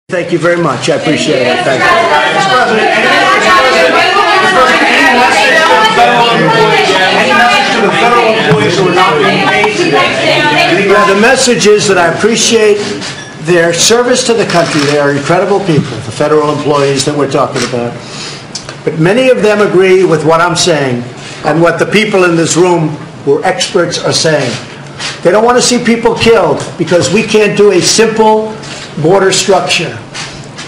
Thank you very much. I appreciate it. Thank you. The message is that I appreciate their service to the country. They are incredible people, the federal employees that we're talking about. But many of them agree with what I'm saying and what the people in this room who are experts are saying. They don't want to see people killed because we can't do a simple border structure.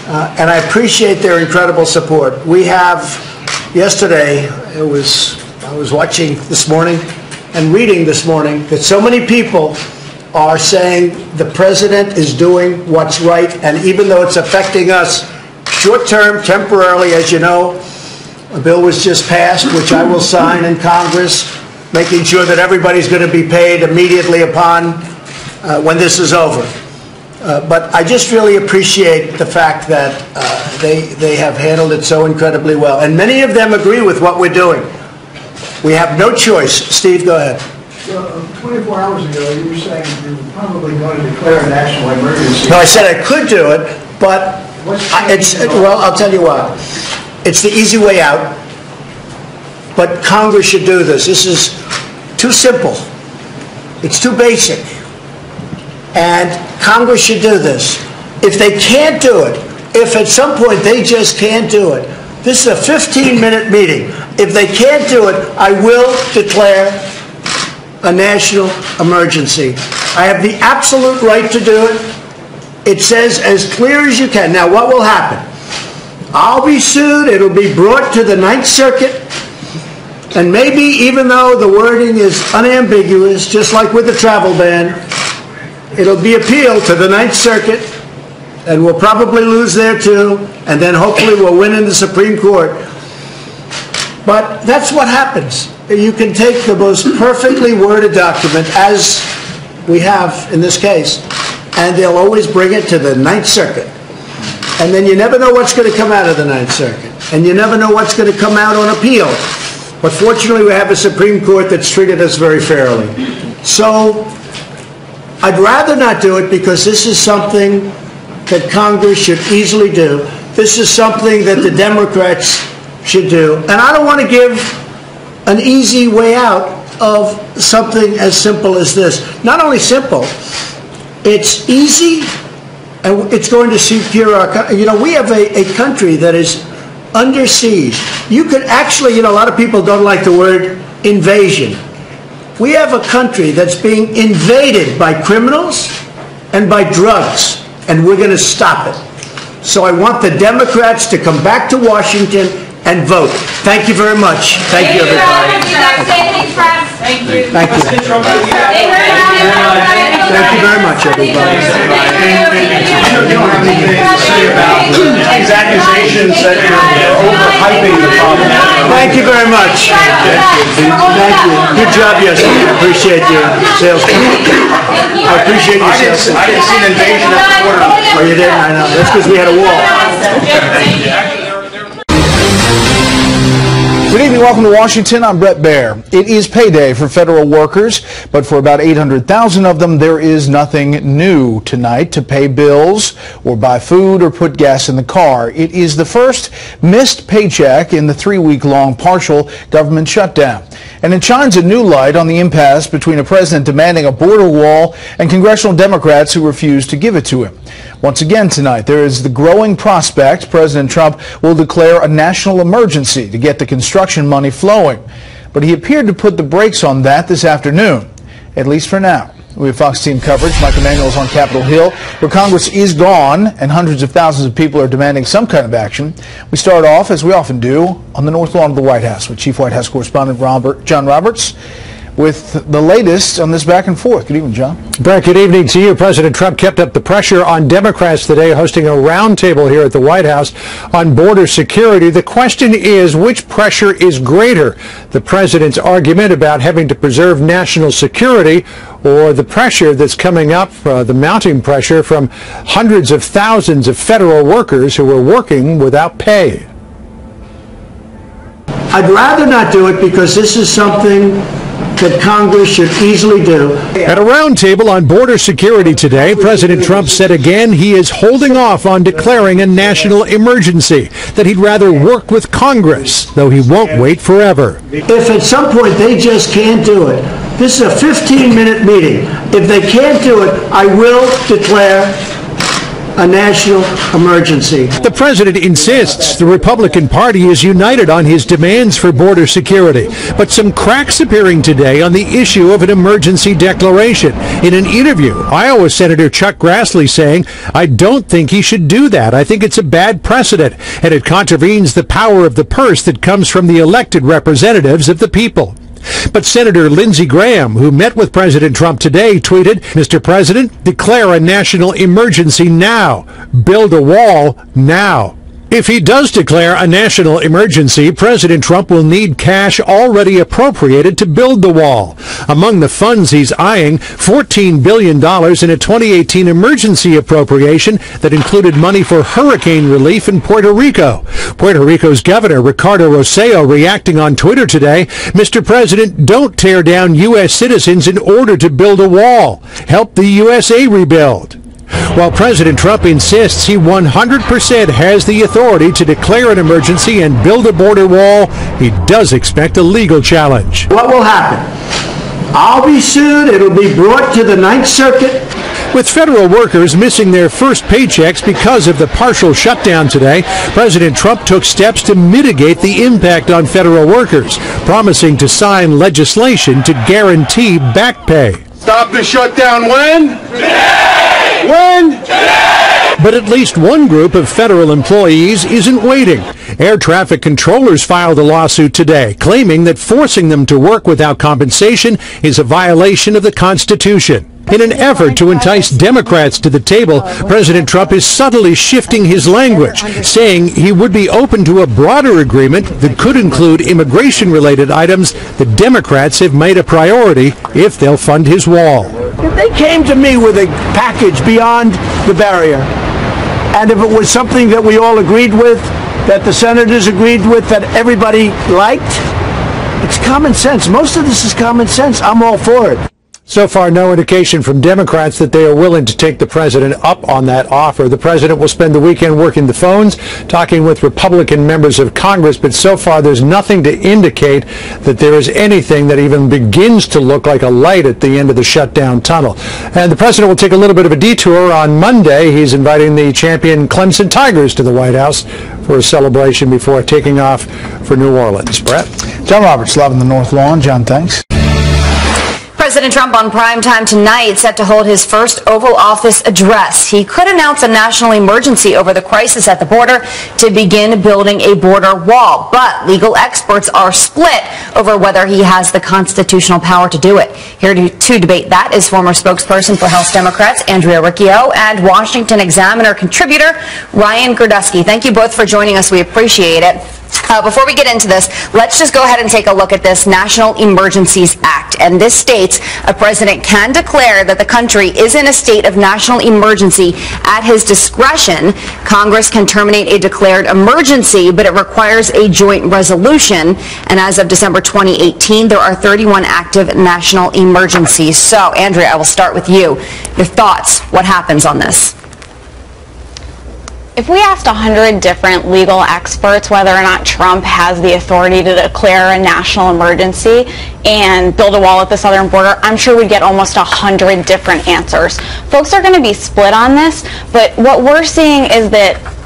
And I appreciate their incredible support. We have, yesterday, I was watching this morning and reading this morning that so many people are saying the president is doing what's right, and even though it's affecting us short-term, temporarily, as you know, a bill was just passed, which I will sign in Congress, making sure that everybody's going to be paid immediately upon when this is over. But I just really appreciate the fact that they have handled it so incredibly well. And many of them agree with what we're doing. We have no choice. Steve, go ahead. So, 24 hours ago, you were saying you were probably going to declare a national emergency. No, I said I could do it, but well, I'll tell you what. It's the easy way out. But Congress should do this. This is too simple. It's too basic. And Congress should do this. If they can't do it, if at some point they just can't do it, this is a 15-minute meeting. If they can't do it, I will declare a national emergency. I have the absolute right to do it. It says as clear as you can. Now, what will happen? I'll be sued. It'll be brought to the Ninth Circuit. And maybe, even though the wording is unambiguous, just like with the travel ban, it'll be appealed to the Ninth Circuit, and we'll probably lose there too, and then hopefully we'll win in the Supreme Court. But that's what happens. You can take the most perfectly worded document, as we have in this case, and they'll always bring it to the Ninth Circuit. And then you never know what's going to come out of the Ninth Circuit, and you never know what's going to come out on appeal. But fortunately, we have a Supreme Court that's treated us very fairly. So I'd rather not do it because this is something that Congress should easily do. This is something that the Democrats should do. And I don't want to give an easy way out of something as simple as this. Not only simple, it's easy, and it's going to secure our country. You know, we have a country that is under siege. You could actually, you know, a lot of people don't like the word invasion. We have a country that's being invaded by criminals and by drugs, and we're going to stop it. So I want the Democrats to come back to Washington and vote. Thank you very much. Thank you, everybody. Thank you. Thank you. Thank you very much, everybody. You don't have anything to say about these accusations that you're overhyping the problem. Thank you very much. Thank you. Good job yesterday. I appreciate your sales. I appreciate your sales. I didn't see an invasion at the border. Oh, you didn't? I know. That's because we had a wall. Good evening, welcome to Washington. I'm Brett Baer. It is payday for federal workers, but for about 800,000 of them, there is nothing new tonight to pay bills or buy food or put gas in the car. It is the first missed paycheck in the 3-week-long partial government shutdown. And it shines a new light on the impasse between a president demanding a border wall and congressional Democrats who refuse to give it to him. Once again tonight, there is the growing prospect President Trump will declare a national emergency to get the construction money flowing. But he appeared to put the brakes on that this afternoon, at least for now. We have Fox team coverage. Mike Emanuel is on Capitol Hill, where Congress is gone and hundreds of thousands of people are demanding some kind of action. We start off, as we often do, on the North Lawn of the White House with Chief White House Correspondent John Roberts with the latest on this back and forth. Good evening, John. Brett, good evening to you. President Trump kept up the pressure on Democrats today, hosting a roundtable here at the White House on border security. The question is, which pressure is greater? The president's argument about having to preserve national security, or the pressure that's coming up, the mounting pressure from hundreds of thousands of federal workers who are working without pay? I'd rather not do it because this is something that Congress should easily do. At a roundtable on border security today, President Trump said again he is holding off on declaring a national emergency, that he'd rather work with Congress, though he won't wait forever. If at some point they just can't do it, this is a 15-minute meeting. If they can't do it, I will declare a national emergency. The president insists the Republican Party is united on his demands for border security, but some cracks appearing today on the issue of an emergency declaration. In an interview, Iowa Senator Chuck Grassley saying, "I don't think he should do that. I think it's a bad precedent, and it contravenes the power of the purse that comes from the elected representatives of the people." But Senator Lindsey Graham, who met with President Trump today, tweeted, "Mr. President, declare a national emergency now. Build a wall now." If he does declare a national emergency, President Trump will need cash already appropriated to build the wall. Among the funds he's eyeing, $14 billion in a 2018 emergency appropriation that included money for hurricane relief in Puerto Rico. Puerto Rico's Governor Ricardo Rossello reacting on Twitter today, "Mr. President, don't tear down U.S. citizens in order to build a wall. Help the USA rebuild." While President Trump insists he 100% has the authority to declare an emergency and build a border wall, he does expect a legal challenge. What will happen? I'll be sued. It'll be brought to the Ninth Circuit. With federal workers missing their first paychecks because of the partial shutdown today, President Trump took steps to mitigate the impact on federal workers, promising to sign legislation to guarantee back pay. Stop the shutdown when? Today! When? Today! But at least one group of federal employees isn't waiting. Air traffic controllers filed a lawsuit today, claiming that forcing them to work without compensation is a violation of the Constitution. In an effort to entice Democrats to the table, President Trump is subtly shifting his language, saying he would be open to a broader agreement that could include immigration-related items that Democrats have made a priority if they'll fund his wall. If they came to me with a package beyond the barrier, and if it was something that we all agreed with, that the senators agreed with, that everybody liked, it's common sense. Most of this is common sense. I'm all for it. So far, no indication from Democrats that they are willing to take the president up on that offer. The president will spend the weekend working the phones, talking with Republican members of Congress, but so far there's nothing to indicate that there is anything that even begins to look like a light at the end of the shutdown tunnel. And the president will take a little bit of a detour on Monday. He's inviting the champion Clemson Tigers to the White House for a celebration before taking off for New Orleans. Brett? John Roberts, live on the North Lawn. John, thanks. President Trump on primetime tonight set to hold his first Oval Office address. He could announce a national emergency over the crisis at the border to begin building a border wall. But legal experts are split over whether he has the constitutional power to do it. Here to debate that is former spokesperson for House Democrats Andrea Riccio and Washington Examiner contributor Ryan Gerdusky. Thank you both for joining us. We appreciate it. Before we get into this, let's just go ahead and take a look at this National Emergencies Act. And this states a president can declare that the country is in a state of national emergency at his discretion. Congress can terminate a declared emergency, but it requires a joint resolution. And as of December 2018, there are 31 active national emergencies. So, Andrea, I will start with you. Your thoughts, what happens on this? If we asked 100 different legal experts whether or not Trump has the authority to declare a national emergency and build a wall at the southern border, I'm sure we'd get almost 100 different answers. Folks are going to be split on this, but what we're seeing is that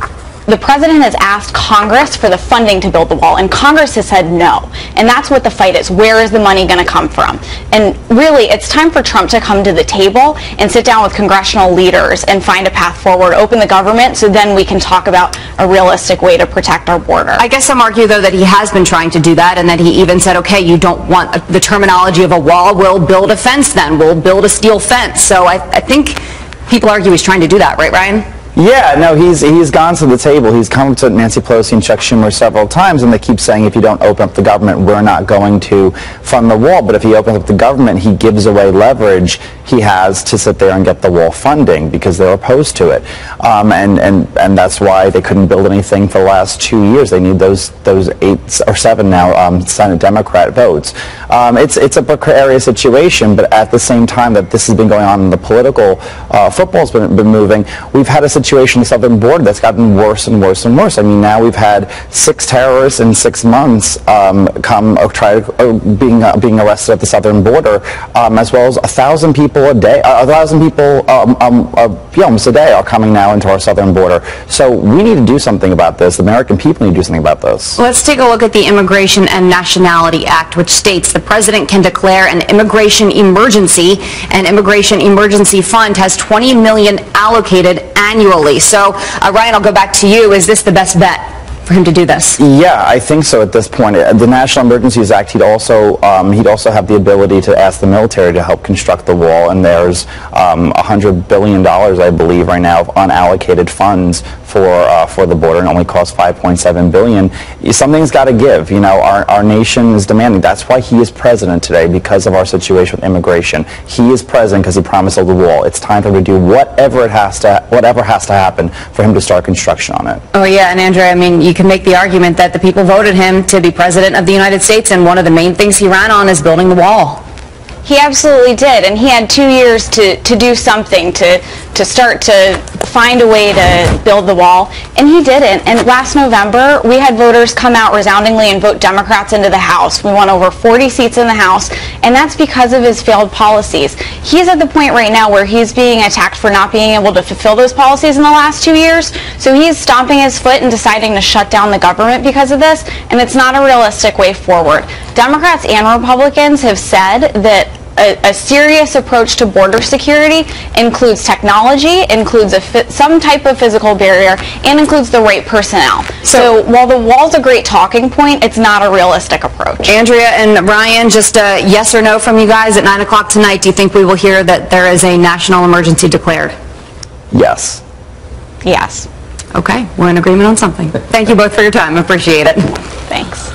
the president has asked Congress for the funding to build the wall, and Congress has said no. And that's what the fight is. Where is the money going to come from? And really, it's time for Trump to come to the table and sit down with congressional leaders and find a path forward, open the government, so then we can talk about a realistic way to protect our border. I guess some argue, though, that he has been trying to do that, and that he even said, okay, you don't want the terminology of a wall, we'll build a fence then. We'll build a steel fence. So I think people argue he's trying to do that, right, Ryan? Yeah, no, he's gone to the table. He's come to Nancy Pelosi and Chuck Schumer several times, and they keep saying, if you don't open up the government, we're not going to fund the wall. But if he opens up the government, he gives away leverage he has to sit there and get the wall funding because they're opposed to it. And that's why they couldn't build anything for the last 2 years. They need those 8 or 7 now Senate Democrat votes. It's a precarious situation, but at the same time that this has been going on in the political football's been moving, we've had a situation on the southern border that's gotten worse and worse and worse. I mean, now we've had 6 terrorists in 6 months being arrested at the southern border, as well as 1,000 people a day. 1,000 people almost a day are coming now into our southern border. So we need to do something about this. The American people need to do something about this. Let's take a look at the Immigration and Nationality Act, which states the president can declare an immigration emergency. An immigration emergency fund has $20 million allocated annually. So, Ryan, I'll go back to you. Is this the best bet for him to do this? Yeah, I think so at this point. The National Emergencies Act, he'd also have the ability to ask the military to help construct the wall, and there's $100 billion, I believe, right now of unallocated funds for the border, and only costs $5.7 billion. Something's got to give. You know, our nation is demanding. That's why he is president today, because of our situation with immigration. He is president because he promised the wall. It's time for him to do whatever has to happen for him to start construction on it. Oh yeah, and Andrea, I mean, you can make the argument that the people voted him to be president of the United States, and one of the main things he ran on is building the wall. He absolutely did, and he had 2 years to do something, to start to find a way to build the wall, and he didn't. And last November, we had voters come out resoundingly and vote Democrats into the House. We won over 40 seats in the House, and that's because of his failed policies. He's at the point right now where he's being attacked for not being able to fulfill those policies in the last 2 years, so he's stomping his foot and deciding to shut down the government because of this, and it's not a realistic way forward. Democrats and Republicans have said that a serious approach to border security includes technology, includes some type of physical barrier, and includes the right personnel. So while the wall's a great talking point, it's not a realistic approach. Andrea and Ryan, just a yes or no from you guys at 9 o'clock tonight. Do you think we will hear that there is a national emergency declared? Yes. Yes. Okay, we're in agreement on something. Thank you both for your time. Appreciate it. Thanks.